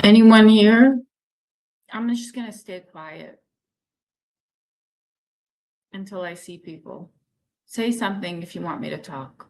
Anyone here? I'm just gonna stay quiet until I see people. Say something if you want me to talk.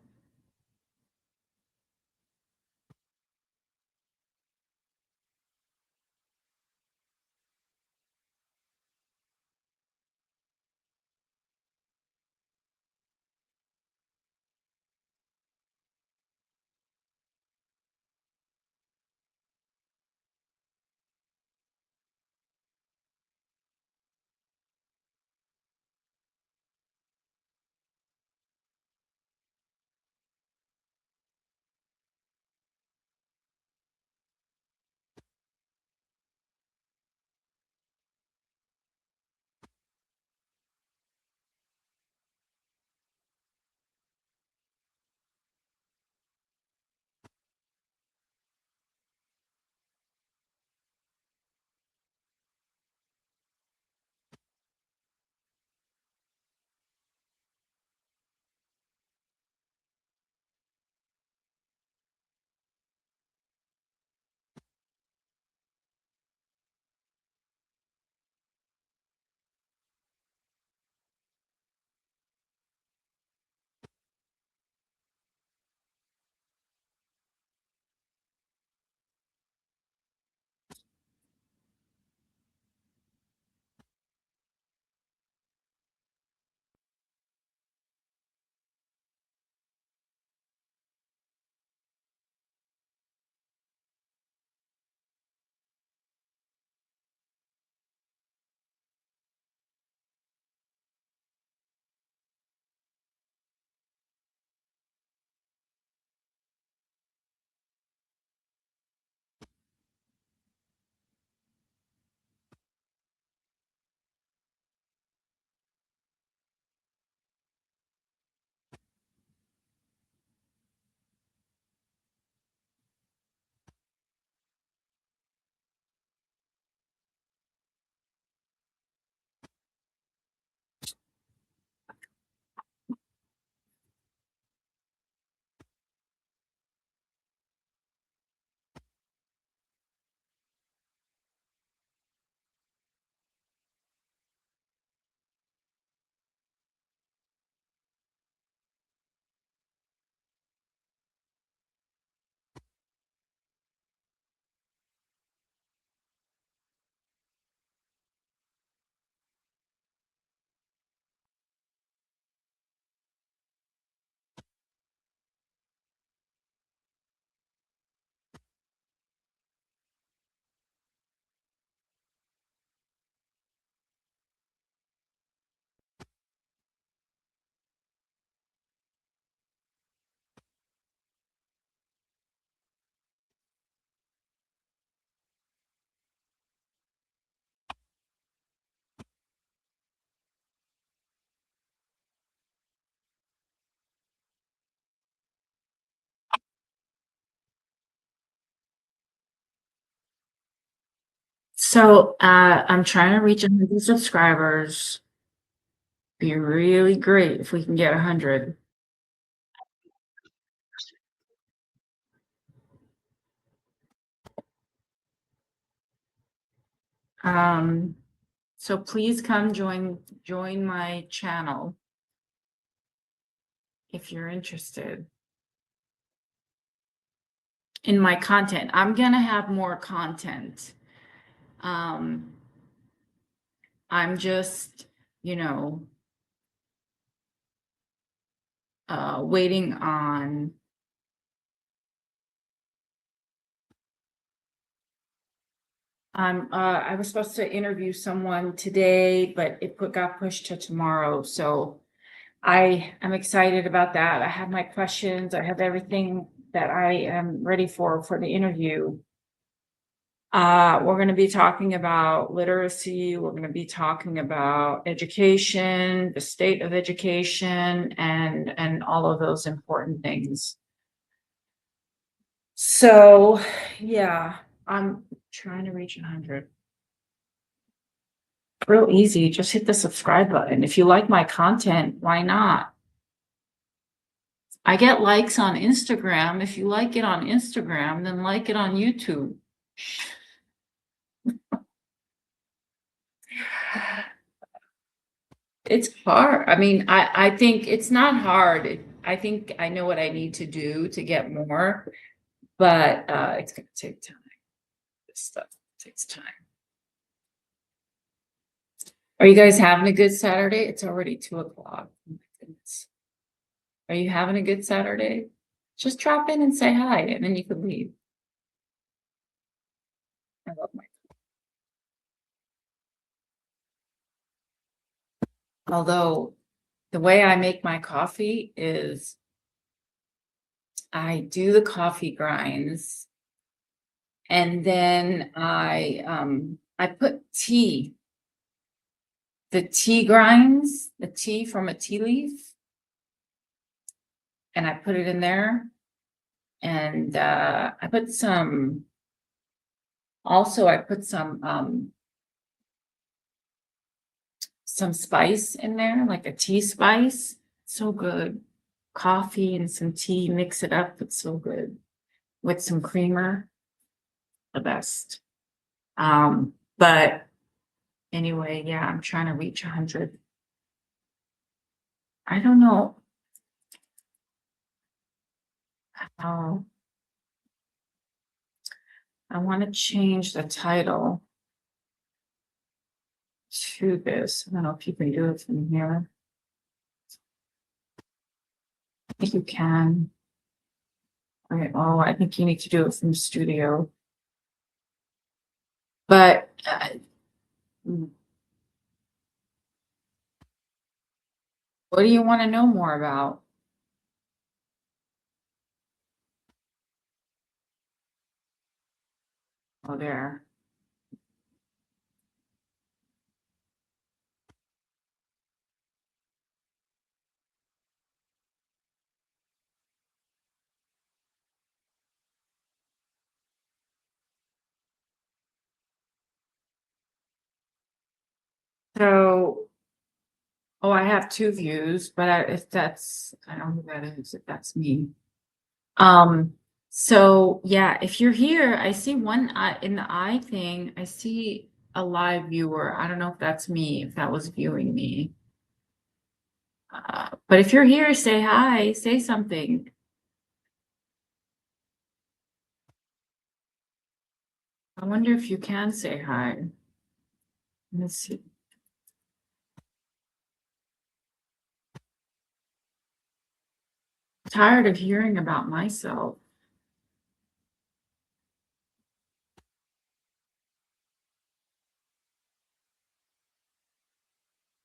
So I'm trying to reach 100 subscribers. Be really great if we can get 100. So please come join my channel if you're interested in my content. I'm gonna have more content. I'm just, waiting on I was supposed to interview someone today, but it got pushed to tomorrow. So I am excited about that. I have my questions. I have everything that I am ready for the interview. We're going to be talking about literacy. We're going to be talking about education, the state of education, and all of those important things. So, yeah, I'm trying to reach 100. Real easy. Just hit the subscribe button. If you like my content, why not? I get likes on Instagram. If you like it on Instagram, then like it on YouTube. It's hard. I mean, I think it's not hard. I think I know what I need to do to get more, but it's gonna take time. This stuff takes time. Are you guys having a good Saturday? It's already 2:00. Oh my goodness. Are you having a good Saturday? Just drop in and say hi, and then you can leave. I love my. Although the way I make my coffee is I do the coffee grinds and then I put tea, the tea grinds, the tea from a tea leaf, and I put it in there. And I put some, also I put some spice in there, like a tea spice. So good. Coffee and some tea, mix it up. It's so good. With some creamer, the best. But anyway, yeah, I'm trying to reach 100. I don't know how. I want to change the title to this. I don't know if you can do it from here. I think you can. Okay, oh, I think you need to do it from studio. But what do you want to know more about? Oh, there. So, oh, I have 2 views, but if that's, I don't know who that is, if that's me. So yeah, if you're here, I see one eye in the eye thing, I see a live viewer. I don't know if that's me, if that was viewing me. But if you're here, say hi, say something. I wonder if you can say hi. Let's see. Tired of hearing about myself.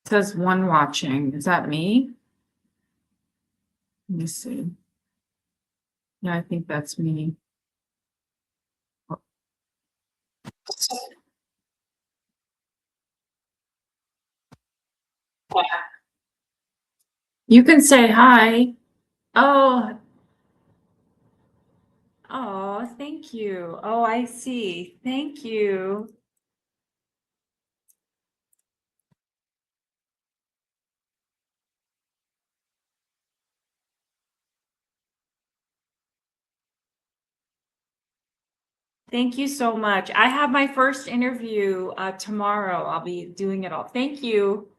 It says one watching. Is that me? Let me see. Yeah, I think that's me. You can say hi. Oh, oh, thank you. Oh, I see. Thank you. Thank you so much. I have my first interview tomorrow. I'll be doing it all. Thank you.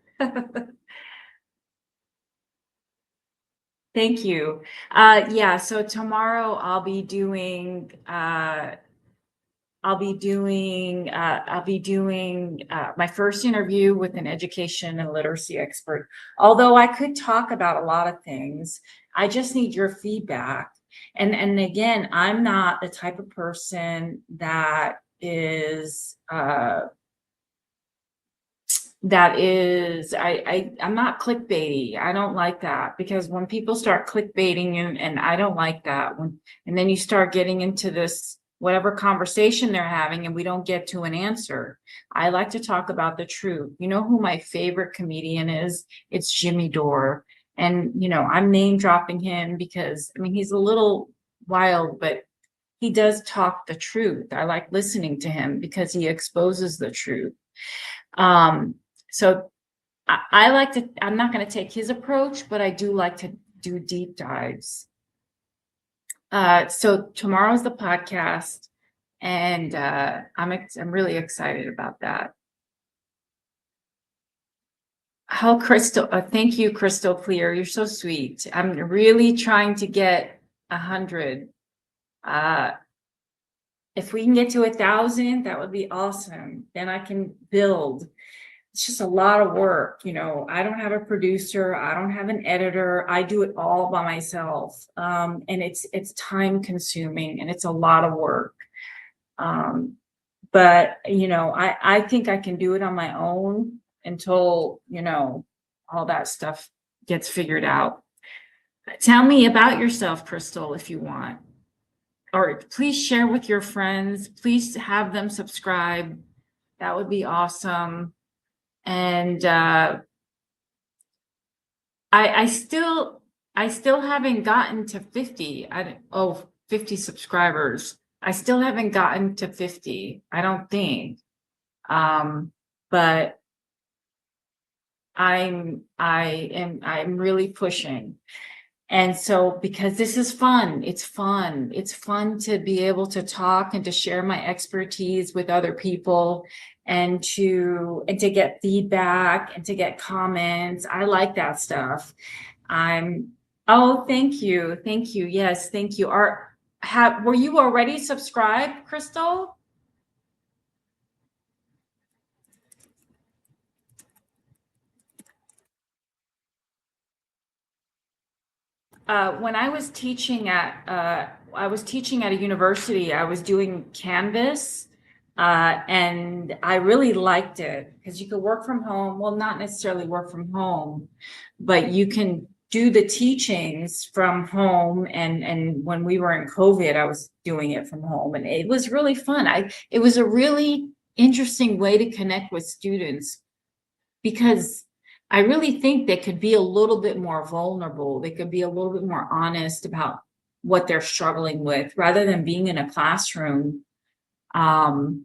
Thank you. Yeah, so tomorrow I'll be doing my first interview with an education and literacy expert. Although I could talk about a lot of things, I just need your feedback. And again, I'm not the type of person that is I'm not clickbaity. I don't like that, because when people start clickbaiting, and I don't like that, and then you start getting into this whatever conversation they're having and we don't get to an answer. I like to talk about the truth. You know who my favorite comedian is? It's Jimmy Dore. And I'm name dropping him because I mean he's a little wild, but he does talk the truth. I like listening to him because he exposes the truth. So I like to, I'm not going to take his approach, but I do like to do deep dives. So tomorrow's the podcast, and I'm really excited about that. Oh, Crystal, thank you, Crystal Clear. You're so sweet. I'm really trying to get 100. If we can get to 1,000, that would be awesome. Then I can build. It's just a lot of work. I don't have a producer. I don't have an editor. I do it all by myself. And it's time consuming and it's a lot of work. But I think I can do it on my own until, all that stuff gets figured out. Tell me about yourself, Crystal, if you want. Or please share with your friends. Please have them subscribe. That would be awesome. And I still haven't gotten to 50. 50 subscribers. I still haven't gotten to 50, I don't think. But I'm really pushing. And so, because this is fun, it's fun to be able to talk and to share my expertise with other people and to get feedback and to get comments. I like that stuff. Oh, thank you. Yes, thank you. Were you already subscribed, Crystal? When I was teaching at a university, I was doing Canvas, and I really liked it because you could work from home. Well, not necessarily work from home, but you can do the teachings from home. And when we were in COVID, I was doing it from home, and it was really fun. It was a really interesting way to connect with students because I really think they could be a little bit more vulnerable. They could be a little bit more honest about what they're struggling with rather than being in a classroom. And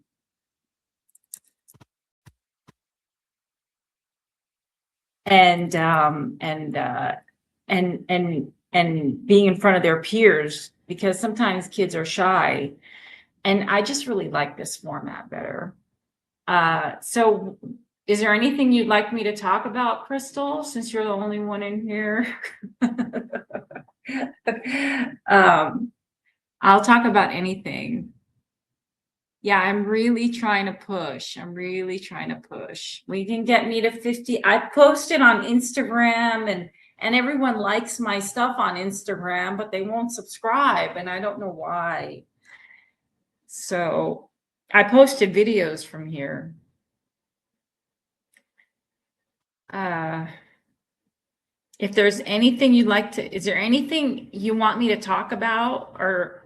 being in front of their peers, because sometimes kids are shy. And I just really like this format better. So is there anything you'd like me to talk about, Crystal, since you're the only one in here? I'll talk about anything. Yeah, I'm really trying to push. We can get me to 50. I posted on Instagram and everyone likes my stuff on Instagram, but they won't subscribe, and I don't know why. So I posted videos from here. If there's anything you'd like to, is there anything you want me to talk about? Or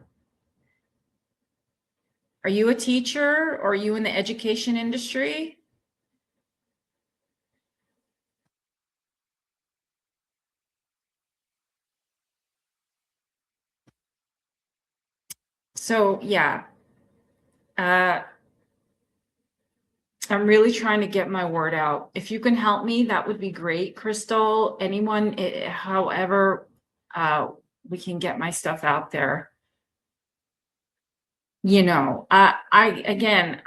are you a teacher, or are you in the education industry? So yeah, I'm really trying to get my word out. If you can help me, that would be great, Crystal. Anyone, however, we can get my stuff out there. Again,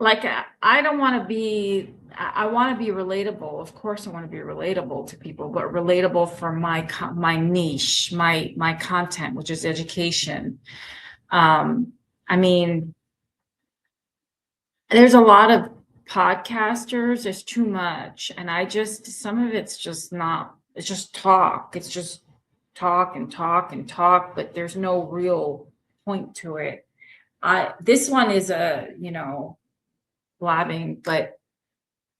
like I don't want to be. I want to be relatable. Of course, I want to be relatable to people, but relatable for my niche, my content, which is education. I mean, there's a lot of podcasters. There's too much, and some of it's just not. It's just talk. It's just talk and talk and talk, but there's no real point to it. This one is blabbing, but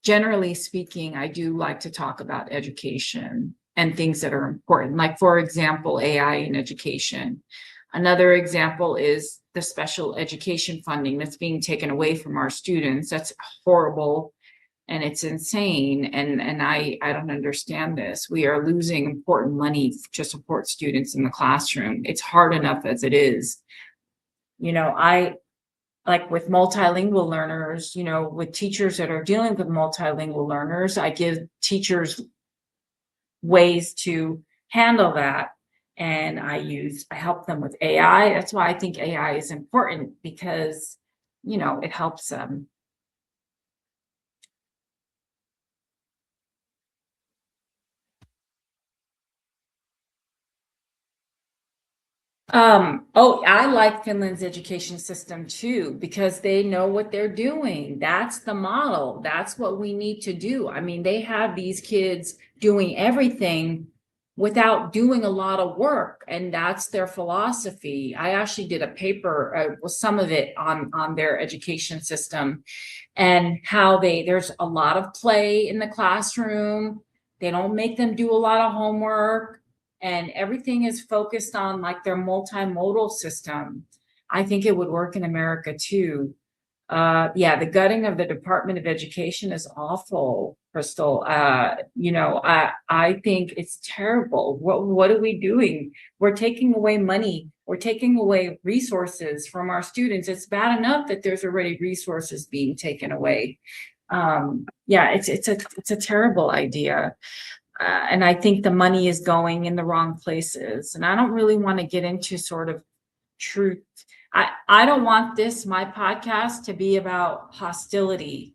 generally speaking, I do like to talk about education and things that are important. Like, for example, AI in education. Another example is the special education funding that's being taken away from our students. That's horrible and it's insane. And I don't understand this. We are losing important money to support students in the classroom. It's hard enough as it is. Like with multilingual learners, with teachers that are dealing with multilingual learners, I give teachers ways to handle that. And I help them with AI. That's why I think AI is important, because, it helps them. Oh, I like Finland's education system too, because they know what they're doing. That's the model. That's what we need to do. I mean, they have these kids doing everything without doing a lot of work, and that's their philosophy. I actually did a paper, with some of it on their education system and how there's a lot of play in the classroom. They don't make them do a lot of homework, and everything is focused on like their multimodal system. I think it would work in America too. Yeah, the gutting of the Department of Education is awful, Crystal. I think it's terrible. What are we doing? We're taking away money. We're taking away resources from our students. It's bad enough that there's already resources being taken away. Yeah, it's a terrible idea. And I think the money is going in the wrong places. And I don't really want to get into sort of truth. I don't want my podcast, to be about hostility.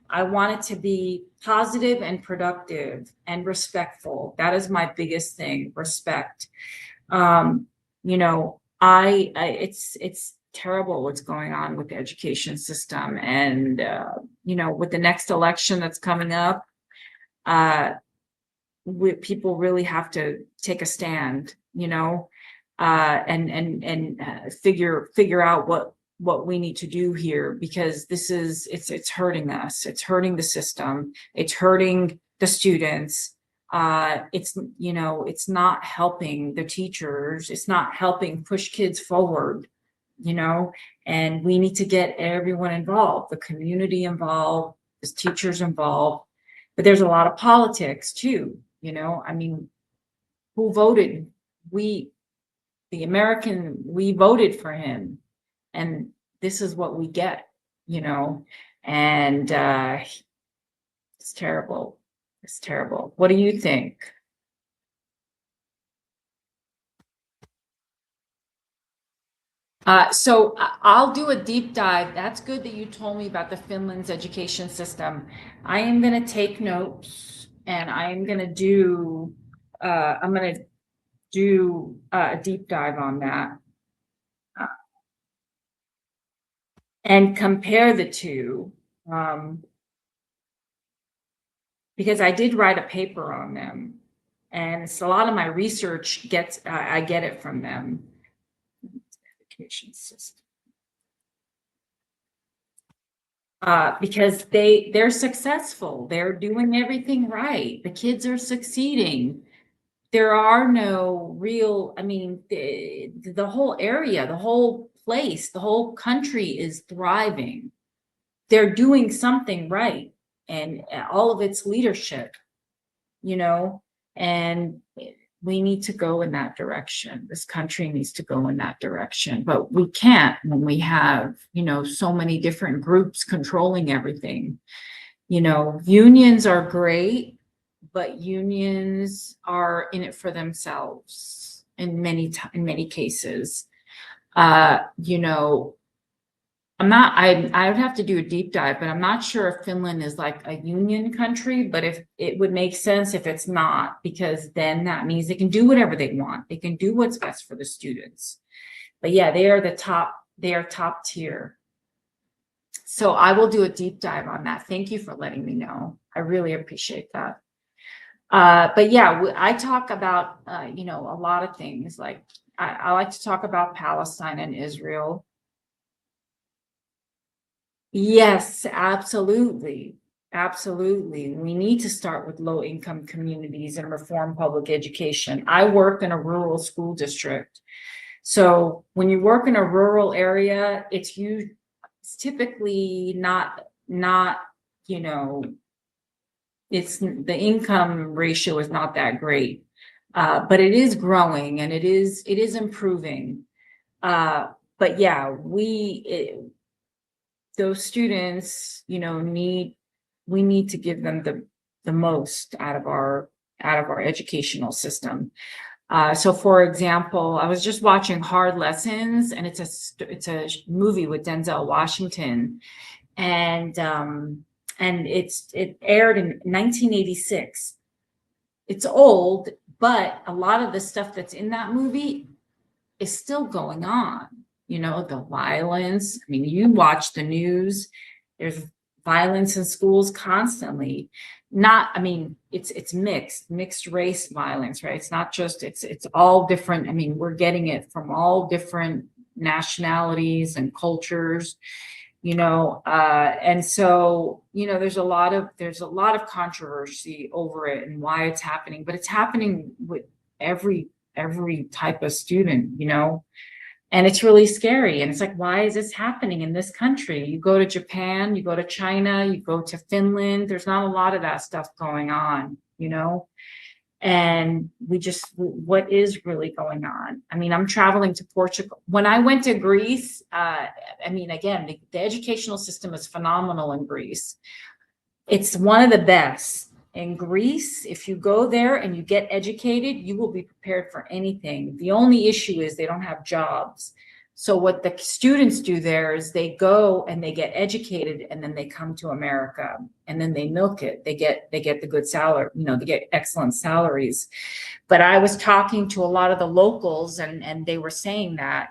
I want it to be positive and productive and respectful. That is my biggest thing, respect. It's terrible what's going on with the education system. And, with the next election that's coming up, people really have to take a stand, and figure out what we need to do here, because it's hurting us. It's hurting the system. It's hurting the students. It's not helping the teachers. It's not helping push kids forward, and we need to get everyone involved, the community involved, the teachers involved. But there's a lot of politics too, I mean, who voted? We voted for him, and this is what we get, and it's terrible. It's terrible. What do you think? So I'll do a deep dive. That's good that you told me about the Finland's education system. I am going to take notes, and I'm going to do a deep dive on that, and compare the two, because I did write a paper on them, and it's a lot of my research I get it from them. Education system. Because they're successful. They're doing everything right. The kids are succeeding. There are no real, the whole area, the whole place, the whole country is thriving. They're doing something right, and all of its leadership, and we need to go in that direction. This country needs to go in that direction, but we can't when we have, so many different groups controlling everything. Unions are great, but unions are in it for themselves in many cases. I would have to do a deep dive, but I'm not sure if Finland is like a union country, but if it would make sense if it's not, because then that means they can do whatever they want. They can do what's best for the students. But yeah, they are top tier. So I will do a deep dive on that. Thank you for letting me know. I really appreciate that. But yeah, I talk about, a lot of things. Like I like to talk about Palestine and Israel. Yes, absolutely. Absolutely. We need to start with low income communities and reform public education. I work in a rural school district. So when you work in a rural area, it's typically not, it's the income ratio is not that great. But it is growing, and it is improving. But yeah, those students, we need to give them the most out of our educational system. So for example, I was just watching Hard Lessons, and it's a movie with Denzel Washington, and it aired in 1986. It's old, but a lot of the stuff that's in that movie is still going on. The violence. I mean, you watch the news, there's violence in schools constantly. It's mixed race violence, right? It's not just, it's all different. I mean, we're getting it from all different nationalities and cultures, and so, there's a lot of controversy over it and why it's happening, but it's happening with every type of student, and it's really scary. And it's like, why is this happening in this country? You go to Japan, you go to China, you go to Finland, there's not a lot of that stuff going on, and what is really going on? I mean, I'm traveling to Portugal. When I went to Greece, again, the educational system is phenomenal in Greece. It's one of the best. In Greece, if you go there and you get educated, you will be prepared for anything. The only issue is they don't have jobs. So what the students do there is they go and they get educated, and then they come to America, and then they milk it. They get the good salary, they get excellent salaries. But I was talking to a lot of the locals, and they were saying that,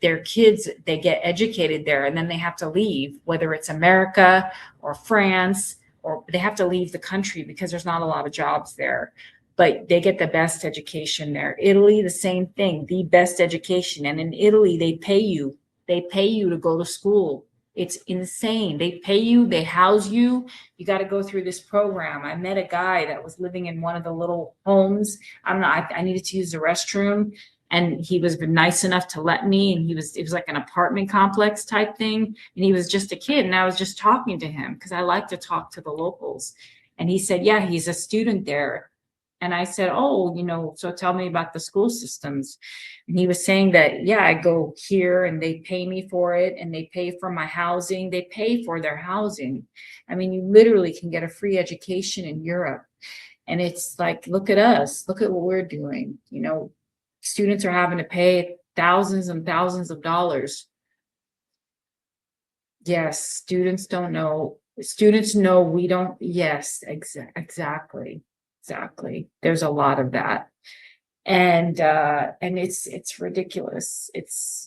their kids, they get educated there, and then they have to leave, whether it's America or France, or they have to leave the country because there's not a lot of jobs there, but they get the best education there. Italy, the same thing, the best education. And in Italy, they pay you to go to school. It's insane. They pay you, they house you. You got to go through this program. I met a guy that was living in one of the little homes. I needed to use the restroom, and he was nice enough to let me, and it was like an apartment complex type thing. And he was just a kid. And I was just talking to him because I like to talk to the locals. And he said, yeah, he's a student there. And I said, oh, so tell me about the school systems. And he was saying that, yeah, I go here and they pay me for it, and they pay for my housing. They pay for their housing. I mean, you literally can get a free education in Europe. And it's like, look at us, look at what we're doing. Students are having to pay thousands and thousands of dollars. Yes, students don't know. Students know we don't. Yes, exactly. There's a lot of that. And it's ridiculous. It's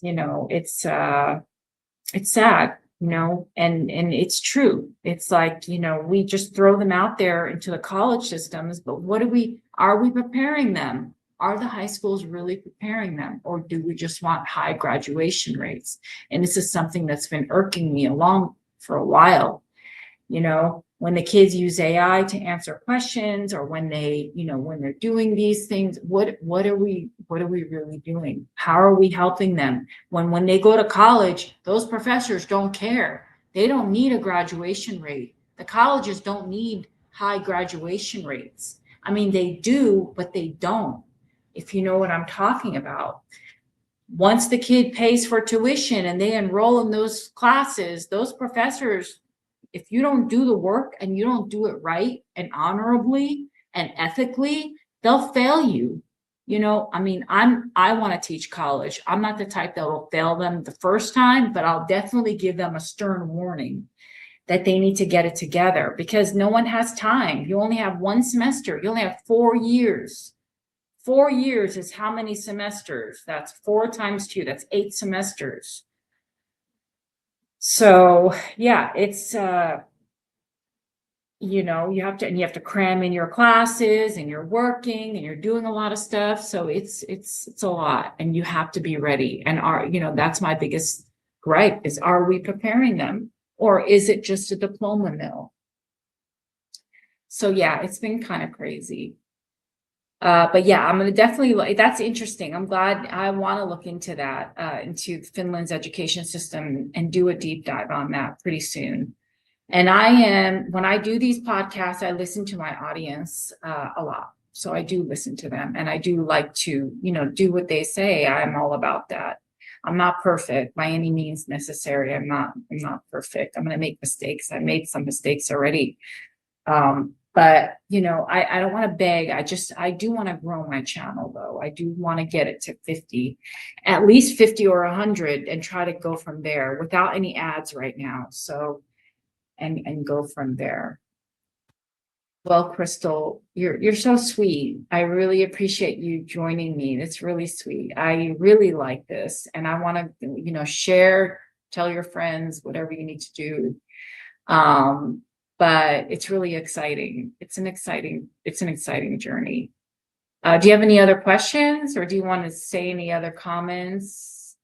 sad, and it's true. It's like, we just throw them out there into the college systems, but are we preparing them? Are the high schools really preparing them, or do we just want high graduation rates? And this is something that's been irking me along for a while. When the kids use AI to answer questions, or when when they're doing these things, what are we really doing? How are we helping them? When they go to college, those professors don't care. They don't need a graduation rate. The colleges don't need high graduation rates. I mean, they do, but they don't. If you know what I'm talking about. Once the kid pays for tuition and they enroll in those classes, those professors, if you don't do the work and you don't do it right and honorably and ethically, they'll fail you. I want to teach college. I'm not the type that will fail them the first time, but I'll definitely give them a stern warning that they need to get it together, because no one has time. You only have one semester. You only have 4 years. 4 years is how many semesters? That's 4 times 2. That's 8 semesters. So yeah, it's you have to cram in your classes, and you're working and you're doing a lot of stuff. So it's a lot, and you have to be ready. And that's my biggest gripe is, are we preparing them, or is it just a diploma mill? So yeah, it's been kind of crazy. But yeah, I'm going to definitely, that's interesting. I'm glad. I want to look into that, into Finland's education system, and do a deep dive on that pretty soon. And when I do these podcasts, I listen to my audience a lot. So I do listen to them, and I do like to, do what they say. I'm all about that. I'm not perfect by any means necessary. I'm not perfect. I'm going to make mistakes. I made some mistakes already. But, I don't want to beg. I do want to grow my channel, though. I do want to get it to 50, at least 50 or 100, and try to go from there without any ads right now. So, and go from there. Well, Crystal, you're so sweet. I really appreciate you joining me. It's really sweet. I really like this, and I want to, share, tell your friends, whatever you need to do. Um, but it's really exciting. It's an exciting journey. Do you have any other questions, or do you want to say any other comments?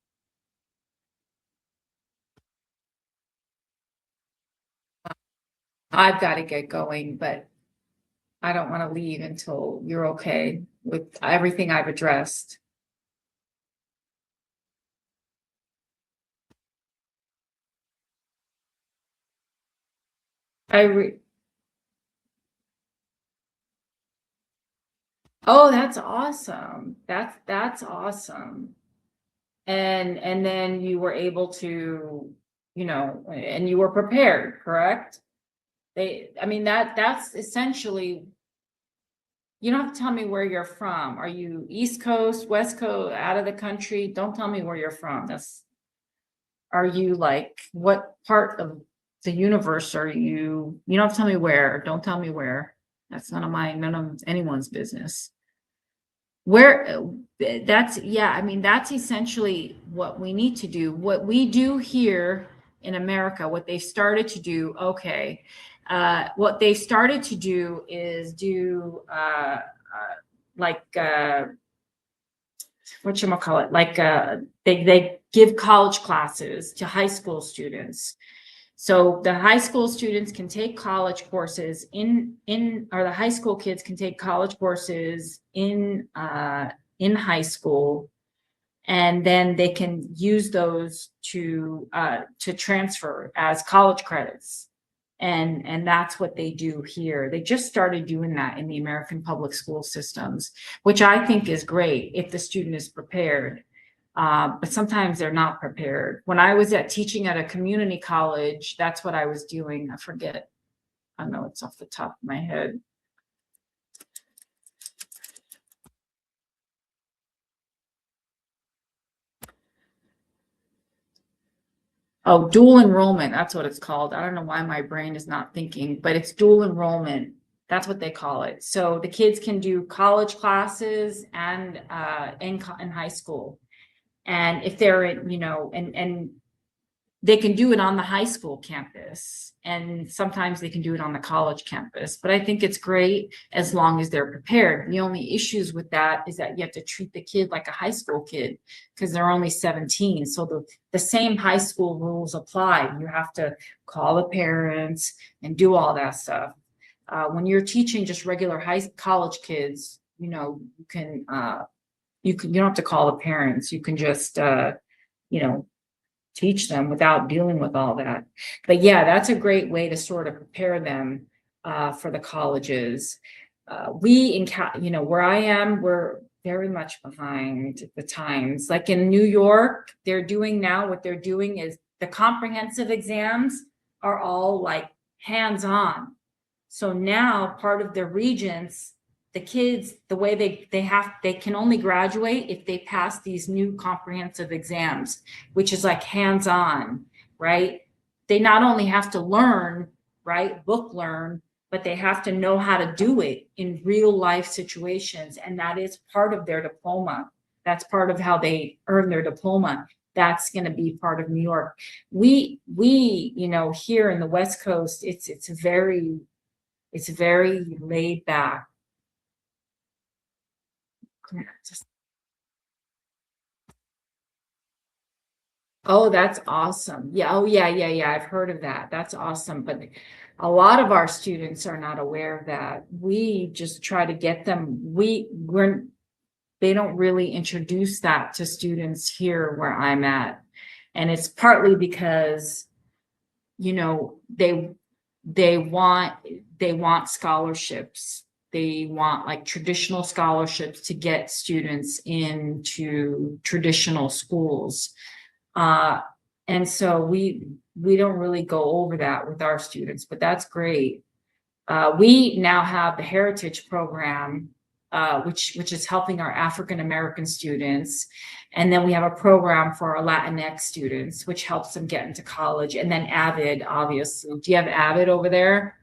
I've got to get going, but I don't want to leave until you're okay with everything I've addressed. I re Oh, that's awesome. That's awesome. And then you were able to, and you were prepared, correct? I mean, that's essentially, you don't have to tell me where you're from. Are you East Coast, West Coast, out of the country? Don't tell me where you're from. Are you like, what part of the universe are you? You don't have to tell me where. Don't tell me where. That's none of anyone's business. Where yeah, I mean, that's essentially what we need to do. What we do here in America, what they started to do, okay, what they started to do is do like whatchamacallit, like they give college classes to high school students. So the high school students can take college courses or the high school kids can take college courses in high school, and then they can use those to transfer as college credits. And that's what they do here. They just started doing that in the American public school systems, which I think is great if the student is prepared. But sometimes they're not prepared. When I was teaching at a community college, that's what I was doing. I forget. I know it's off the top of my head. Oh, dual enrollment. That's what it's called. I don't know why my brain is not thinking, but it's dual enrollment. That's what they call it. So the kids can do college classes and in high school. And if they're in, and they can do it on the high school campus, and sometimes they can do it on the college campus. But I think it's great as long as they're prepared. The only issues with that is that you have to treat the kid like a high school kid because they're only 17. So the same high school rules apply. You have to call the parents and do all that stuff. When you're teaching just regular college kids, you don't have to call the parents. You can just teach them without dealing with all that. But yeah, that's a great way to sort of prepare them for the colleges. Where I am, we're very much behind the times. Like in New York, what they're doing is the comprehensive exams are all like hands-on. So now part of the regents, the kids, the way they can only graduate if they pass these new comprehensive exams, which is like hands-on, right? They not only have to learn, right, book learn, but they have to know how to do it in real life situations. And that is part of their diploma. That's part of how they earn their diploma. That's going to be part of New York. We, here in the West Coast, it's very laid back. Oh, that's awesome. Yeah. Oh, yeah. I've heard of that. That's awesome. But a lot of our students are not aware of that. We just try to get them. They don't really introduce that to students here where I'm at. And it's partly because, they want scholarships. They want like traditional scholarships to get students into traditional schools. And so we don't really go over that with our students, but that's great. We now have the Heritage Program, which is helping our African American students. And then we have a program for our Latinx students, which helps them get into college. And then Avid, obviously. Do you have Avid over there?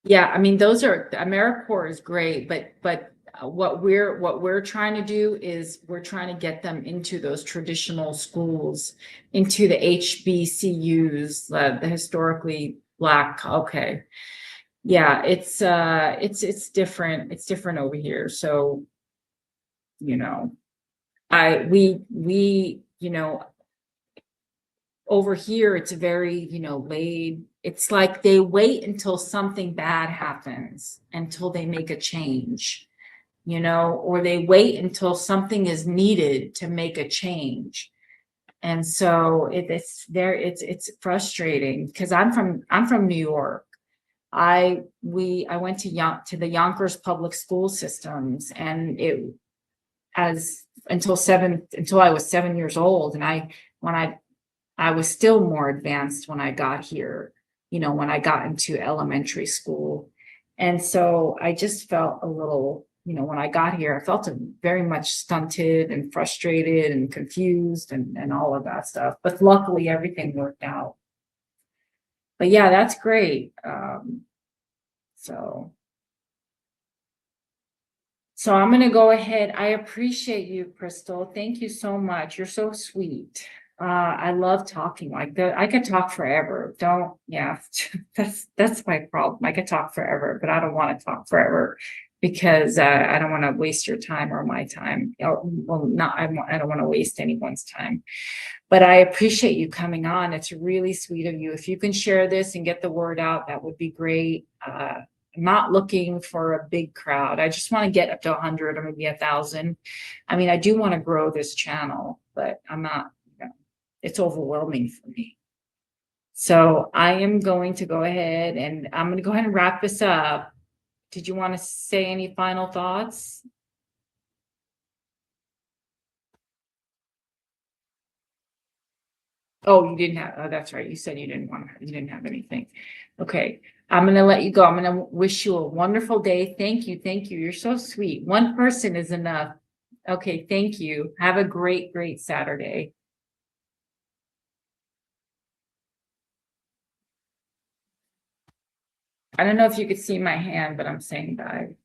Yeah, I mean, those are, AmeriCorps is great, but what we're trying to do is we're trying to get them into those traditional schools, into the HBCUs, the historically Black, okay. Yeah, it's different. It's different over here. So, you know, over here, it's very, laid. It's like they wait until something bad happens, until they make a change, or they wait until something is needed to make a change. And so it's frustrating because I'm from New York. I went to the Yonkers public school systems, and it as until I was 7 years old, and when I was still more advanced when I got here, when I got into elementary school. And so I just felt a little, when I got here, I felt very much stunted and frustrated and confused and all of that stuff. But luckily, everything worked out. But yeah, that's great. So I'm going to go ahead. I appreciate you, Crystal. Thank you so much. You're so sweet. I love talking like that. I could talk forever. Yeah, that's my problem. I could talk forever, but I don't want to talk forever because I don't want to waste your time or my time. Well, I don't want to waste anyone's time. But I appreciate you coming on. It's really sweet of you. If you can share this and get the word out, that would be great. I'm not looking for a big crowd. I just want to get up to 100 or maybe 1,000. I mean, I do want to grow this channel, but I'm not, it's overwhelming for me. So I am going to go ahead and I'm going to go ahead and wrap this up. Did you want to say any final thoughts? Oh, you didn't have, oh, that's right. You said you didn't have anything. Okay. I'm going to let you go. I'm going to wish you a wonderful day. Thank you. Thank you. You're so sweet. One person is enough. Okay. Thank you. Have a great, great Saturday. I don't know if you could see my hand, but I'm saying bye.